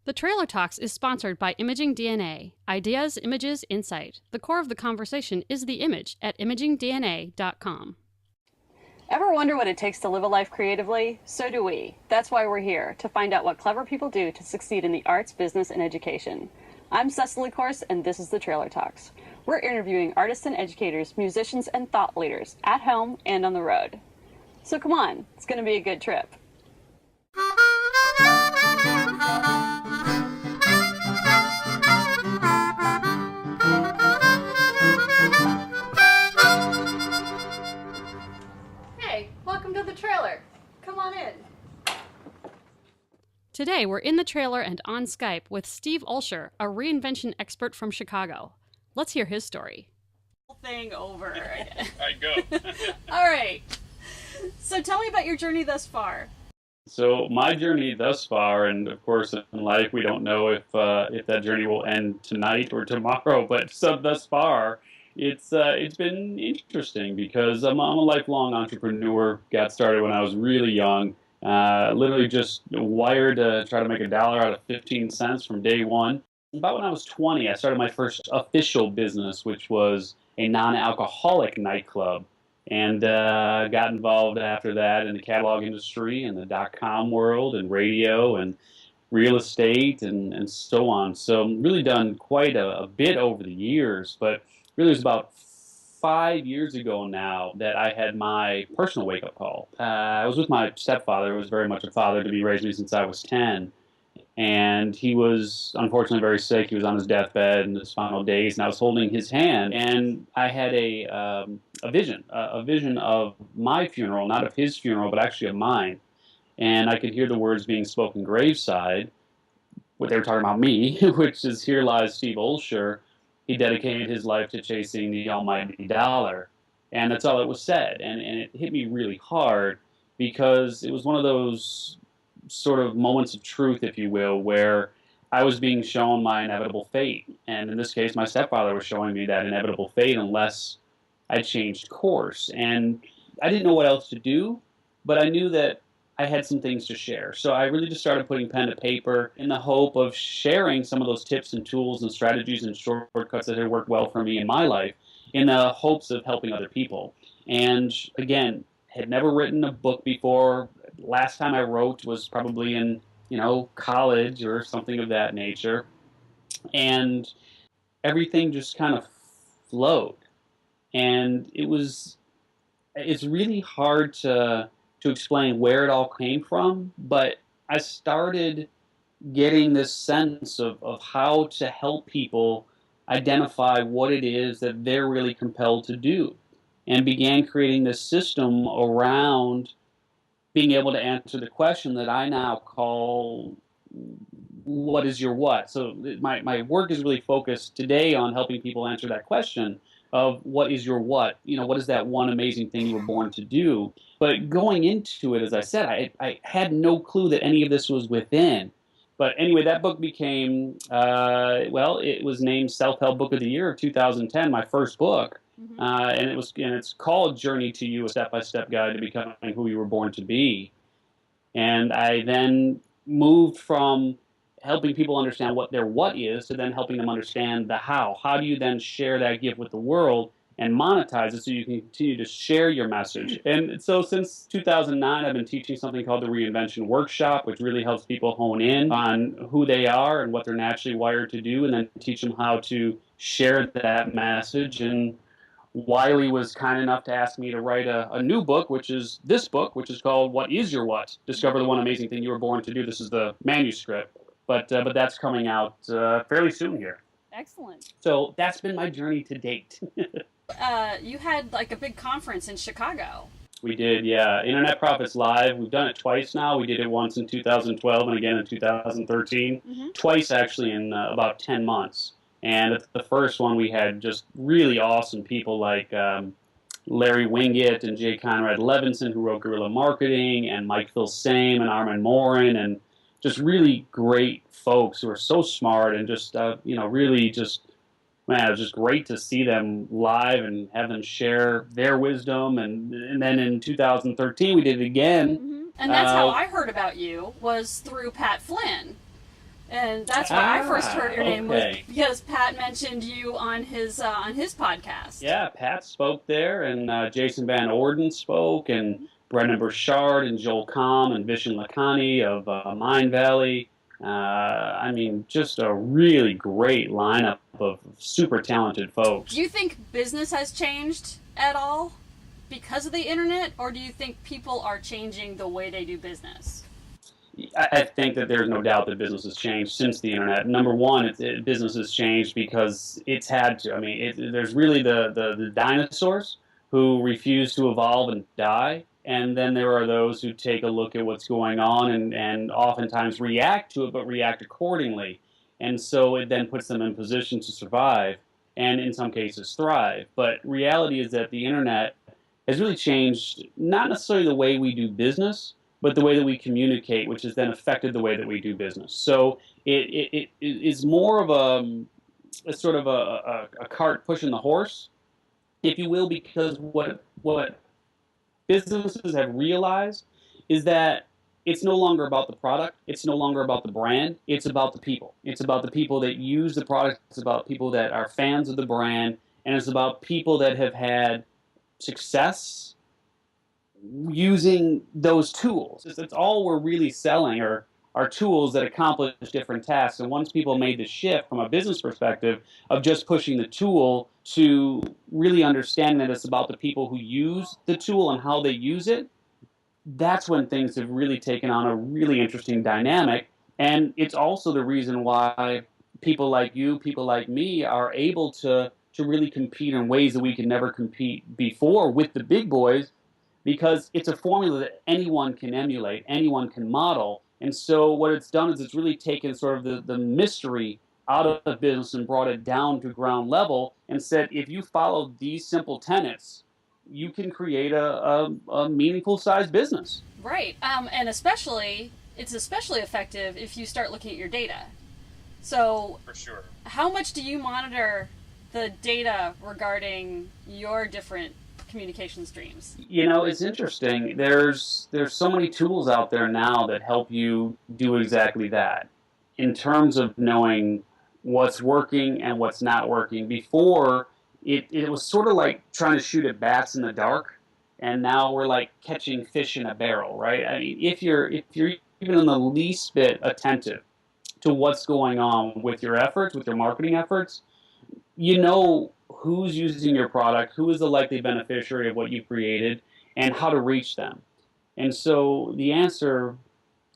The Trailer Talks is sponsored by Imaging DNA. Ideas, images, insight. The core of the conversation is the image at imagingdna.com. Ever wonder what it takes to live a life creatively? So do we. That's why we're here, to find out what clever people do to succeed in the arts, business, and education. I'm Cecily Corse, and this is the Trailer Talks. We're interviewing artists and educators, musicians, and thought leaders, at home and on the road. So come on, it's going to be a good trip. Hey, welcome to the trailer. Come on in. Today, we're in the trailer and on Skype with Steve Olsher, a reinvention expert from Chicago. Let's hear his story. Whole thing over again. I go. All right. So tell me about your journey thus far. So my journey thus far, and of course in life we don't know if that journey will end tonight or tomorrow, but thus far it's been interesting because I'm a lifelong entrepreneur. Got started when I was really young. Literally just wired to try to make $1 out of 15 cents from day one. About when I was 20, I started my first official business, which was a non-alcoholic nightclub. And got involved after that in the catalog industry and the .com world and radio and real estate and so on. So really done quite a bit over the years, but really it was about 5 years ago now that I had my personal wake-up call. I was with my stepfather, who was very much a father to me, raised me since I was 10. And he was unfortunately very sick. He was on his deathbed in his final days, and I was holding his hand. And I had a vision of my funeral, not of his funeral, but actually of mine. And I could hear the words being spoken graveside, what they were talking about me, which is, "Here lies Steve Olsher. He dedicated his life to chasing the almighty dollar." And that's all that was said. And it hit me really hard because it was one of those sort of moments of truth, if you will, where I was being shown my inevitable fate. And in this case, my stepfather was showing me that inevitable fate unless I changed course. And I didn't know what else to do, but I knew that I had some things to share. So I really just started putting pen to paper in the hope of sharing some of those tips and tools and strategies and shortcuts that had worked well for me in my life in the hopes of helping other people. And again, had never written a book before. Last time I wrote was probably in, college or something of that nature. And everything just kind of flowed. And it's really hard to explain where it all came from, but I started getting this sense of how to help people identify what it is that they're really compelled to do, and began creating this system around being able to answer the question that I now call, what is your what? So my work is really focused today on helping people answer that question of what is your what? What is that one amazing thing you were born to do? But going into it, as I said, I had no clue that any of this was within. But anyway, that book became, it was named Self-Help Book of the Year of 2010, my first book. Mm-hmm. And it's called Journey to You, a step-by-step guide to becoming who you were born to be. And I then moved from helping people understand what their what is to then helping them understand the how. How do you then share that gift with the world and monetize it so you can continue to share your message? And so since 2009, I've been teaching something called the Reinvention Workshop, which really helps people hone in on who they are and what they're naturally wired to do, and then teach them how to share that message. And Wiley was kind enough to ask me to write a new book, which is this book, which is called What is Your What? Discover the One Amazing Thing You Were Born to Do. This is the manuscript, but that's coming out fairly soon here. Excellent. So that's been my journey to date. You had like a big conference in Chicago. We did, yeah. Internet Profits Live. We've done it twice now. We did it once in 2012 and again in 2013. Mm-hmm. Twice actually in about 10 months. And at the first one, we had just really awesome people like Larry Winget and Jay Conrad Levinson, who wrote Guerrilla Marketing, and Mike Filsame and Armin Morin, and just really great folks who are so smart and just, really just, man, it was just great to see them live and have them share their wisdom. And then in 2013, we did it again. Mm-hmm. And that's how I heard about you, was through Pat Flynn. And that's where I first heard your name, was Okay. because Pat mentioned you on his podcast. Yeah, Pat spoke there, and Jason Van Orden spoke, and Brendan Burchard, and Joel Comm, and Vishen Lakhani of Mind Valley. I mean, just a really great lineup of super talented folks. Do you think business has changed at all because of the internet, or do you think people are changing the way they do business? I think that there's no doubt that business has changed since the internet. Number one, business has changed because it's had to. I mean, there's really the dinosaurs who refuse to evolve and die, and then there are those who take a look at what's going on and oftentimes react to it, but react accordingly. And so it then puts them in position to survive and in some cases thrive. But reality is that the internet has really changed not necessarily the way we do business, but the way that we communicate, which has then affected the way that we do business. So it is more of a sort of a cart pushing the horse, if you will, because what businesses have realized is that it's no longer about the product, it's no longer about the brand, it's about the people. It's about the people that use the product, it's about people that are fans of the brand, and it's about people that have had success using those tools. It's all we're really selling are tools that accomplish different tasks. And once people made the shift from a business perspective of just pushing the tool to really understanding that it's about the people who use the tool and how they use it, that's when things have really taken on a really interesting dynamic. And it's also the reason why people like you, people like me, are able to really compete in ways that we could never compete before with the big boys, because it's a formula that anyone can emulate, anyone can model. And so what it's done is it's really taken sort of the mystery out of the business and brought it down to ground level and said, if you follow these simple tenets, you can create a meaningful sized business. Right. And it's especially effective if you start looking at your data. So, For sure. how much do you monitor the data regarding your different communication streams? You know, it's interesting. There's so many tools out there now that help you do exactly that in terms of knowing what's working and what's not working. Before, it was sort of like trying to shoot at bats in the dark, and now we're like catching fish in a barrel, right? I mean, if you're even in the least bit attentive to what's going on with your efforts, with your marketing efforts, you know who's using your product, who is the likely beneficiary of what you created, and how to reach them. And so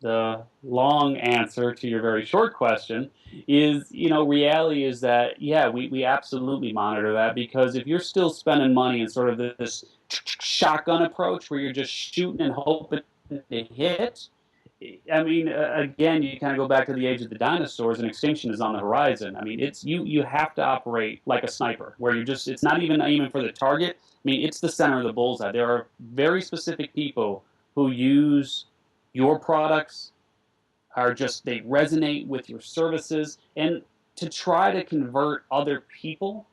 the long answer to your very short question is, reality is that, yeah, we absolutely monitor that, because if you're still spending money in sort of this shotgun approach where you're just shooting and hoping to hit, I mean, again, you kind of go back to the age of the dinosaurs, and extinction is on the horizon. I mean, it's you have to operate like a sniper, where it's not even aiming for the target. I mean, it's the center of the bullseye. There are very specific people who use your products, they resonate with your services, and to try to convert other people,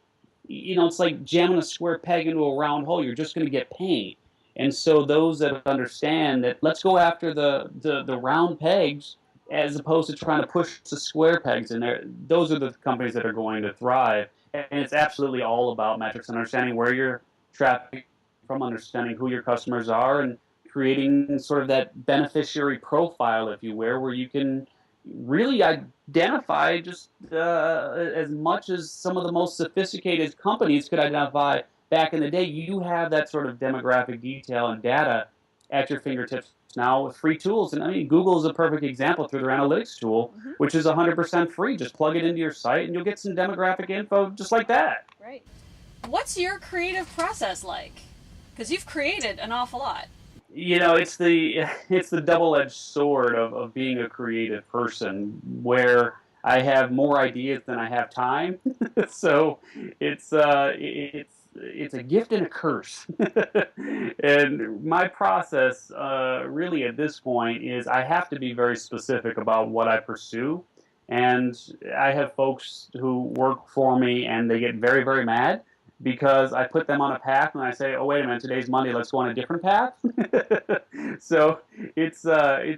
it's like jamming a square peg into a round hole. You're just going to get pain. And so those that understand that, let's go after the round pegs as opposed to trying to push the square pegs in there, those are the companies that are going to thrive. And it's absolutely all about metrics, understanding where you're trafficking from, understanding who your customers are, and creating sort of that beneficiary profile, if you will, where you can really identify just as much as some of the most sophisticated companies could identify back in the day. You have that sort of demographic detail and data at your fingertips now with free tools. And I mean, Google is a perfect example through their analytics tool, which is 100% free. Just plug it into your site and you'll get some demographic info just like that. Right. What's your creative process like? Because you've created an awful lot. It's the double-edged sword of being a creative person, where I have more ideas than I have time. So it's a gift and a curse. And my process really at this point is I have to be very specific about what I pursue. And I have folks who work for me and they get very, very mad because I put them on a path and I say, oh, wait a minute, today's Monday, let's go on a different path. So it's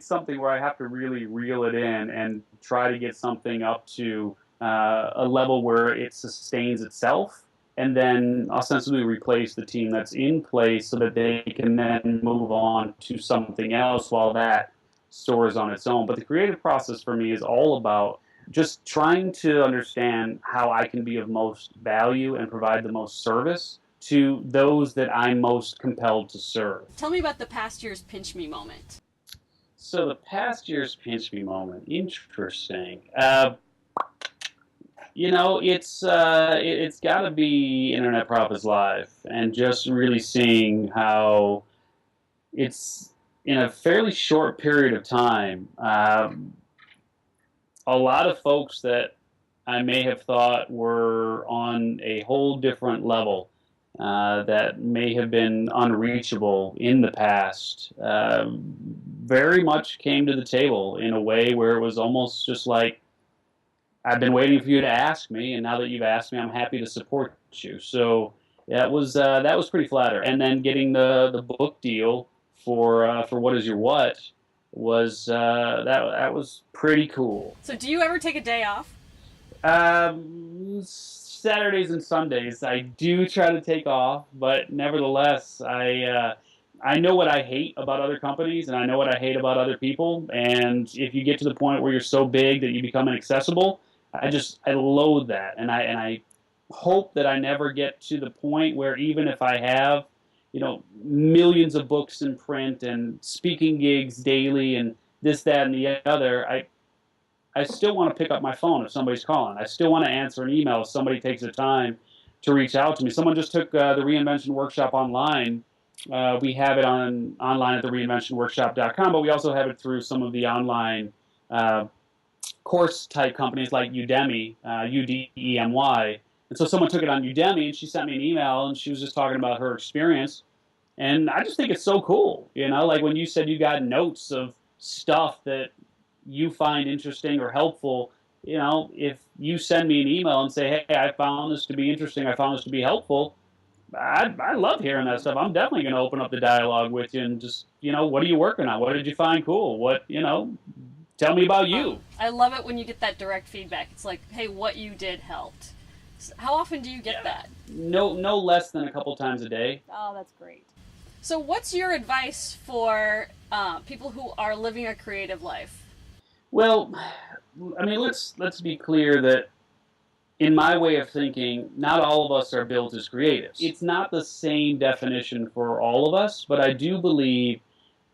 something where I have to really reel it in and try to get something up to a level where it sustains itself, and then ostensibly replace the team that's in place so that they can then move on to something else while that soars on its own. But the creative process for me is all about just trying to understand how I can be of most value and provide the most service to those that I'm most compelled to serve. Tell me about the past year's pinch me moment. So the past year's pinch me moment, interesting. It's got to be Internet Profits Live, and just really seeing how it's in a fairly short period of time. A lot of folks that I may have thought were on a whole different level, that may have been unreachable in the past, very much came to the table in a way where it was almost just like, I've been waiting for you to ask me, and now that you've asked me, I'm happy to support you. So that was pretty flattering. And then getting the book deal for What Is Your What was that was pretty cool. So do you ever take a day off? Saturdays and Sundays I do try to take off, but nevertheless I know what I hate about other companies, and I know what I hate about other people. And if you get to the point where you're so big that you become inaccessible, I loathe that, and I hope that I never get to the point where, even if I have, millions of books in print and speaking gigs daily and this, that, and the other, I still want to pick up my phone if somebody's calling. I still want to answer an email if somebody takes the time to reach out to me. Someone just took the Reinvention Workshop online. We have it online at the reinventionworkshop.com, but we also have it through some of the online course-type companies like Udemy, Udemy. And so someone took it on Udemy, and she sent me an email, and she was just talking about her experience. And I just think it's so cool, like when you said you got notes of stuff that you find interesting or helpful. If you send me an email and say, hey, I found this to be interesting, I found this to be helpful, I love hearing that stuff. I'm definitely going to open up the dialogue with you and just, what are you working on? What did you find cool? What, tell me about you. I love it when you get that direct feedback. It's like, hey, what you did helped. How often do you get that? No less than a couple times a day. Oh, that's great. So what's your advice for people who are living a creative life? Well, I mean, let's be clear that in my way of thinking, not all of us are built as creatives. It's not the same definition for all of us, but I do believe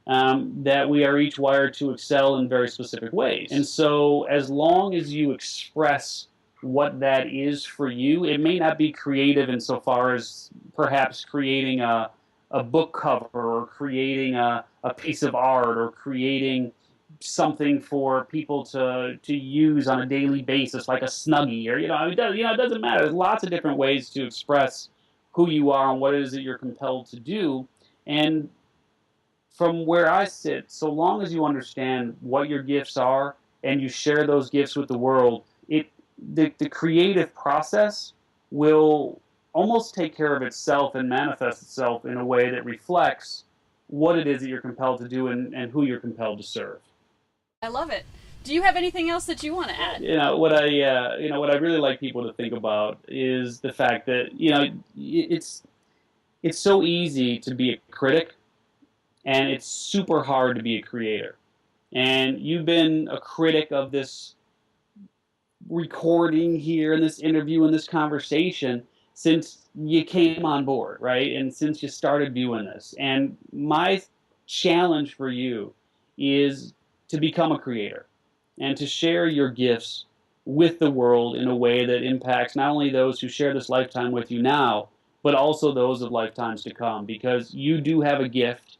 that we are each wired to excel in very specific ways. And so as long as you express what that is for you, it may not be creative insofar as perhaps creating a book cover, or creating a piece of art, or creating something for people to use on a daily basis, like a Snuggie, or it doesn't matter. There's lots of different ways to express who you are and what it is that you're compelled to do. And from where I sit, so long as you understand what your gifts are and you share those gifts with the world, the creative process will almost take care of itself and manifest itself in a way that reflects what it is that you're compelled to do and who you're compelled to serve. I love it. Do you have anything else that you want to add? What I really like people to think about is the fact that it's so easy to be a critic, and it's super hard to be a creator. And you've been a critic of this recording here, and this interview, and this conversation since you came on board, right? And since you started doing this. And my challenge for you is to become a creator and to share your gifts with the world in a way that impacts not only those who share this lifetime with you now, but also those of lifetimes to come, because you do have a gift.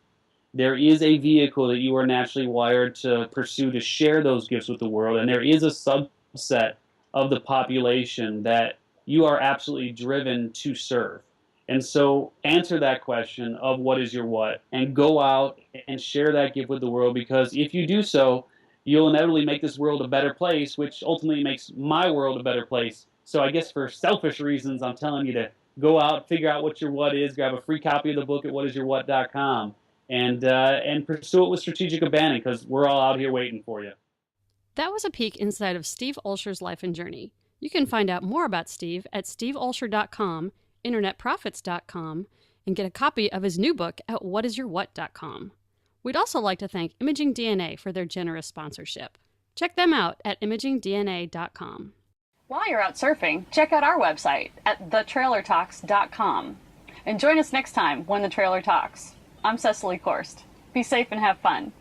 There is a vehicle that you are naturally wired to pursue to share those gifts with the world, and there is a subset of the population that you are absolutely driven to serve. And so answer that question of what is your what, and go out and share that gift with the world, because if you do so, you'll inevitably make this world a better place, which ultimately makes my world a better place. So I guess for selfish reasons, I'm telling you to go out, figure out what your what is, grab a free copy of the book at whatisyourwhat.com, and pursue it with strategic abandon, because we're all out here waiting for you. That was a peek inside of Steve Olsher's life and journey. You can find out more about Steve at steveolsher.com, internetprofits.com, and get a copy of his new book at whatisyourwhat.com. We'd also like to thank Imaging DNA for their generous sponsorship. Check them out at imagingdna.com. While you're out surfing, check out our website at thetrailertalks.com. And join us next time when the trailer talks. I'm Cecily Korst. Be safe and have fun.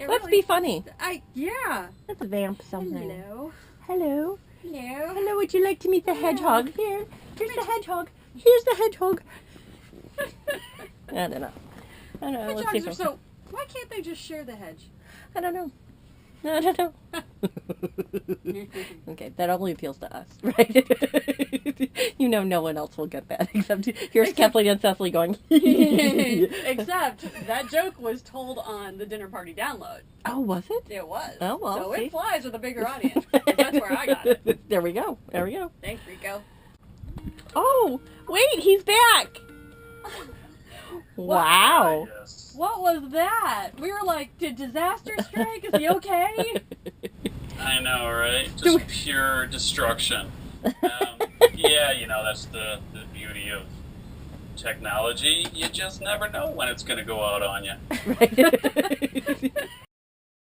Let's be funny. Yeah. Let's vamp something. Hello. Hello. Hello. Hello, would you like to meet the hedgehog? Here's the hedgehog. Here's the hedgehog. I don't know. Let's see Hedgehogs are so... Why can't they just share the hedge? I don't know. I don't know. Okay, that only appeals to us, right? You know no one else will get that, except here's Kathleen and Cecily going... Except that joke was told on the dinner party download. Oh, was it? It was. Oh, well, so see? it flies with a bigger audience. That's where I got it. There we go. Thanks, Rico. Oh, wait, he's back. Wow. What was that? We were like, did disaster strike? Is he okay? I know, right? Just pure destruction. Yeah, that's the beauty of technology. You just never know when it's going to go out on you. Right.